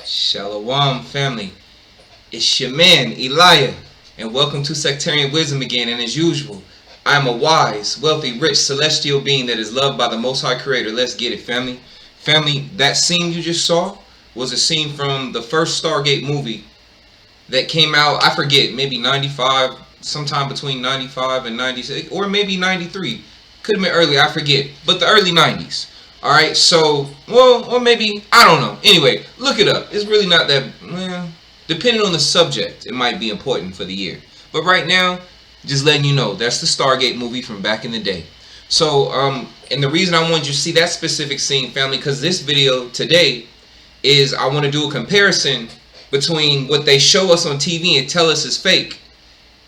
Shalom family, it's your man Elijah, and welcome to Sectarian Wisdom again. And as usual, I am a wise, wealthy, rich, celestial being that is loved by the Most High Creator. Let's get it, family. Family, that scene you just saw was a scene from the first Stargate movie that came out, I forget, maybe 95, sometime between 95 and 96, or maybe 93. Could have been early, I forget, but the early 90s. Alright, so, well, or maybe, I don't know. Anyway, look it up. It's really not that, well, depending on the subject, it might be important for the year. But right now, just letting you know, that's the Stargate movie from back in the day. So, and the reason I wanted you to see that specific scene, family, because this video today is I want to do a comparison between what they show us on TV and tell us is fake,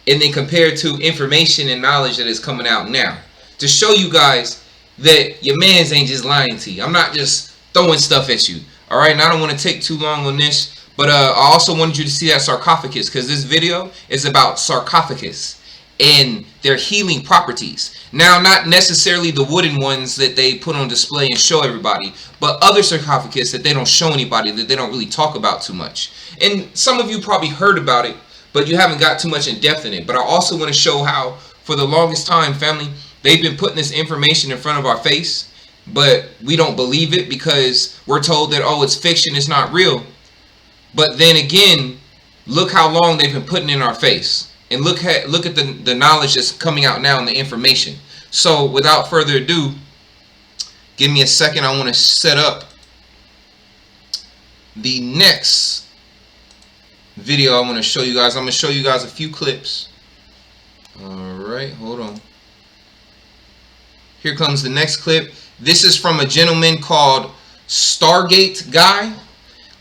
and then compare it to information and knowledge that is coming out now. To show you guys that your mans ain't just lying to you. I'm not just throwing stuff at you. Alright, and I don't want to take too long on this, but I also wanted you to see that sarcophagus, because this video is about sarcophagus and their healing properties. Now, not necessarily the wooden ones that they put on display and show everybody, but other sarcophagus that they don't show anybody, that they don't really talk about too much. And some of you probably heard about it, but you haven't got too much in depth in it. But I also want to show how, for the longest time, family, they've been putting this information in front of our face, but we don't believe it because we're told that, oh, it's fiction, it's not real. But then again, look how long they've been putting in our face. And look at the knowledge that's coming out now and the information. So without further ado, give me a second. I want to set up the next video I want to show you guys. I'm going to show you guys a few clips. Alright, hold on. Here comes the next clip. This is from a gentleman called Stargate Guy.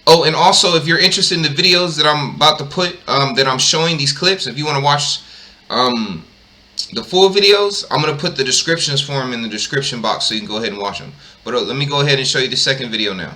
Oh, and also, if you're interested in the videos that I'm about to put, that I'm showing these clips, if you want to watch the full videos, I'm going to put the descriptions for them in the description box so you can go ahead and watch them. But let me go ahead and show you the second video now.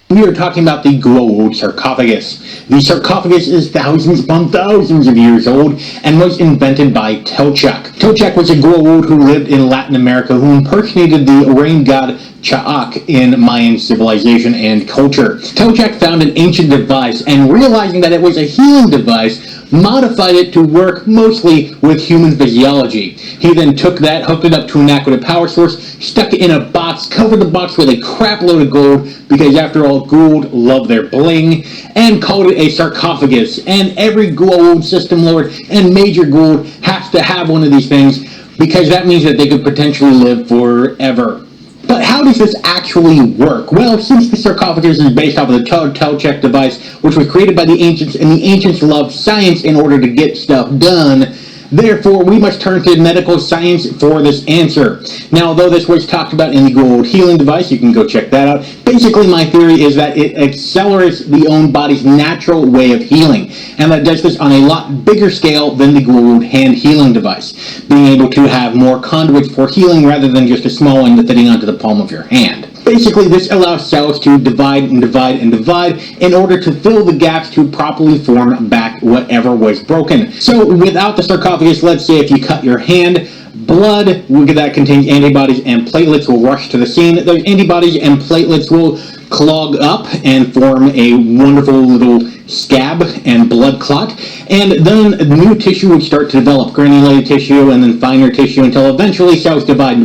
We are talking about the glow-old sarcophagus. The sarcophagus is thousands upon thousands of years old and was invented by Telchak. Telchak was a glow-old who lived in Latin America who impersonated the rain god Whaaaat in Mayan civilization and culture. Telchak found an ancient device and, realizing that it was a healing device, modified it to work mostly with human physiology. He then took that, hooked it up to an aquatic power source, stuck it in a box, covered the box with a crap load of gold, because after all, gold love their bling, and called it a sarcophagus. And every gold system lord and major gold has to have one of these things, because that means that they could potentially live forever. But how does this actually work? Well, since the sarcophagus is based off of the Telchak device, which was created by the ancients, and the ancients loved science in order to get stuff done, therefore we must turn to medical science for this answer. Now, although this was talked about in the gold healing device, you can go check that out. Basically, my theory is that it accelerates the own body's natural way of healing, and that does this on a lot bigger scale than the gold hand healing device, being able to have more conduits for healing rather than just a small one fitting onto the palm of your hand. Basically, this allows cells to divide and divide and divide in order to fill the gaps to properly form back whatever was broken. So without the sarcophagus, let's say if you cut your hand, blood that contains antibodies and platelets will rush to the scene. Those antibodies and platelets will clog up and form a wonderful little scab and blood clot, and then new tissue would start to develop, granulated tissue and then finer tissue, until eventually cells divide,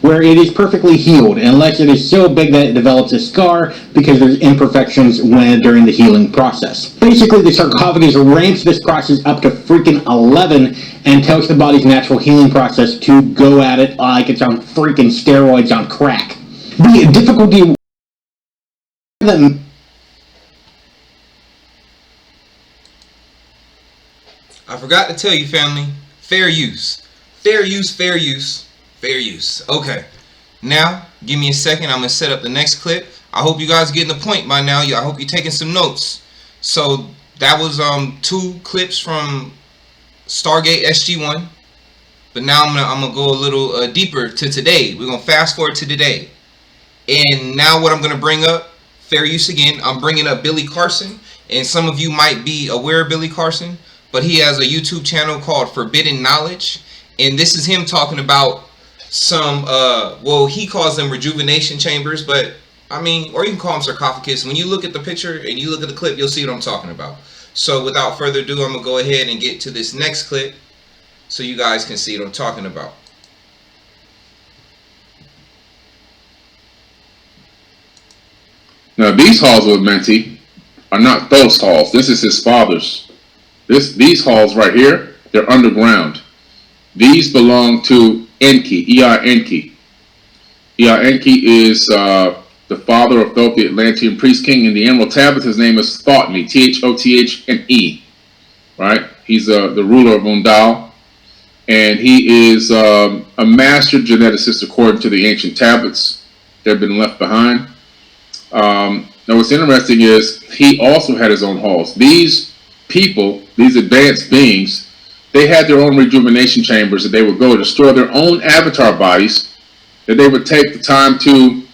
where it is perfectly healed, unless it is so big that it develops a scar because there's imperfections during the healing process. Basically, the sarcophagus ramps this process up to freaking 11 and tells the body's natural healing process to go at it like it's on freaking steroids on crack. The difficulty that. I forgot to tell you, family. Fair use. Fair use, fair use, fair use. Okay. Now, give me a second. I'm going to set up the next clip. I hope you guys are getting the point by now. I hope you're taking some notes. So, that was 2 clips from Stargate SG-1. But now I'm gonna go a little deeper to today. We're going to fast forward to today. And now what I'm going to bring up, fair use again, I'm bringing up Billy Carson. And some of you might be aware of Billy Carson. But he has a YouTube channel called Forbidden Knowledge. And this is him talking about some, well, he calls them rejuvenation chambers. But, I mean, or you can call them sarcophagus. When you look at the picture and you look at the clip, you'll see what I'm talking about. So, without further ado, I'm going to go ahead and get to this next clip so you guys can see what I'm talking about. Now, these halls with Menti are not those halls. This is his father's. These halls right here, they're underground. These belong to Enki, E.R. Enki. E.R. Enki is the father of both the Atlantean priest king and the Emerald Tablets. His name is Thothme, ThothnE, right? He's the ruler of Undal, and he is a master geneticist according to the ancient tablets that have been left behind. Now, what's interesting is he also had his own halls. These people, these advanced beings, they had their own rejuvenation chambers that they would go to store their own avatar bodies, that they would take the time to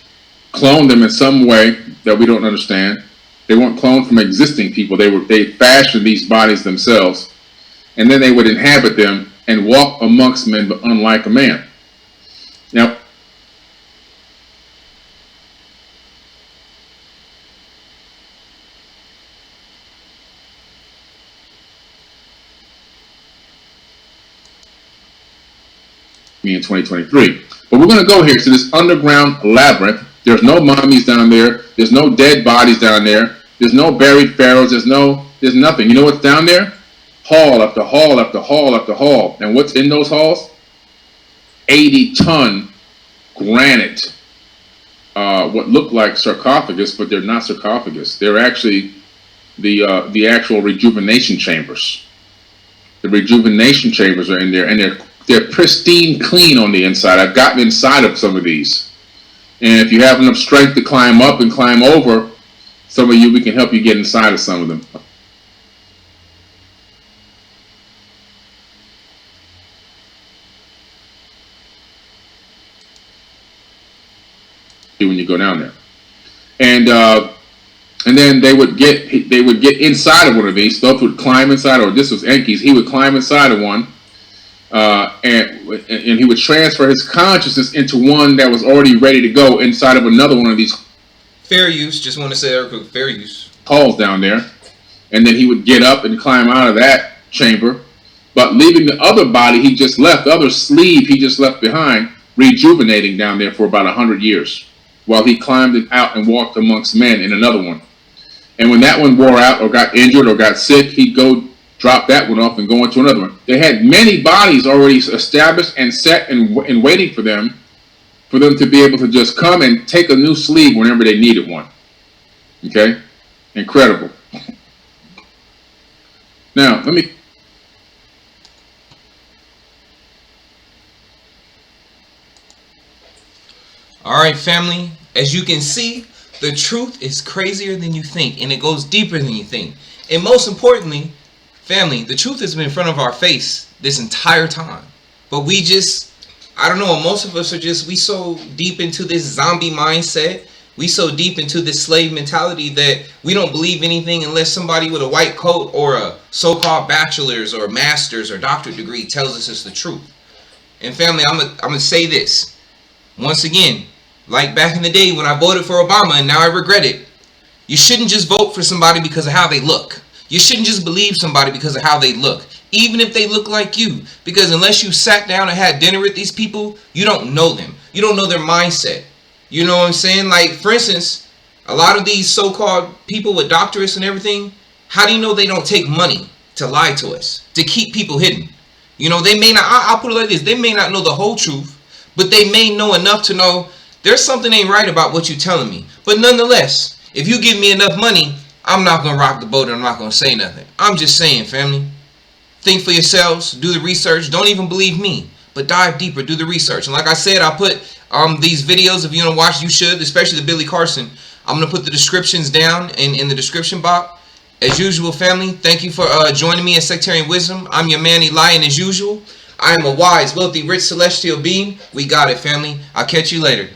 clone them in some way that we don't understand. They weren't cloned from existing people. They fashioned these bodies themselves, and then they would inhabit them and walk amongst men, but unlike a man. Now, in 2023. But we're going to go here to this underground labyrinth. There's no mummies down there. There's no dead bodies down there. There's no buried pharaohs. There's nothing. You know what's down there? Hall after hall after hall after hall. And what's in those halls? 80-ton granite. What look like sarcophagus, but they're not sarcophagus. They're actually the actual rejuvenation chambers. The rejuvenation chambers are in there, and they're pristine clean on the inside. I've gotten inside of some of these. And if you have enough strength to climb up and climb over, some of you, we can help you get inside of some of them. When you go down there. And then they would get inside of one of these. Those would climb inside, or this was Enki's. He would climb inside of one. And he would transfer his consciousness into one that was already ready to go inside of another one of these. Fair use. Just want to say that real quick. Fair use. Halls down there. And then he would get up and climb out of that chamber. But leaving the other body he just left, the other sleeve he just left behind, rejuvenating down there for about 100 years. While he climbed it out and walked amongst men in another one. And when that one wore out or got injured or got sick, he'd go drop that one off and go into another one. They had many bodies already established and set and waiting for them to be able to just come and take a new sleeve whenever they needed one. Okay? Incredible. Now, let me... Alright, family. As you can see, the truth is crazier than you think, and it goes deeper than you think. And most importantly, family, the truth has been in front of our face this entire time. But we just, I don't know, most of us are just, we so deep into this zombie mindset. We so deep into this slave mentality that we don't believe anything unless somebody with a white coat or a so-called bachelor's or master's or doctorate degree tells us it's the truth. And family, I'm gonna say this. Once again, like back in the day when I voted for Obama and now I regret it. You shouldn't just vote for somebody because of how they look. You shouldn't just believe somebody because of how they look. Even if they look like you. Because unless you sat down and had dinner with these people, you don't know them. You don't know their mindset. You know what I'm saying? Like, for instance, a lot of these so-called people with doctorates and everything, how do you know they don't take money to lie to us? To keep people hidden? You know, they may not, I'll put it like this, they may not know the whole truth, but they may know enough to know there's something ain't right about what you're telling me. But nonetheless, If you give me enough money, I'm not going to rock the boat and I'm not going to say nothing. I'm just saying, family. Think for yourselves. Do the research. Don't even believe me, but dive deeper. Do the research. And like I said, I put these videos. If you want to watch, you should, especially the Billy Carson. I'm going to put the descriptions down in the description box. As usual, family, thank you for joining me in Sectarian Wisdom. I'm your man, Eli, and as usual, I am a wise, wealthy, rich, celestial being. We got it, family. I'll catch you later.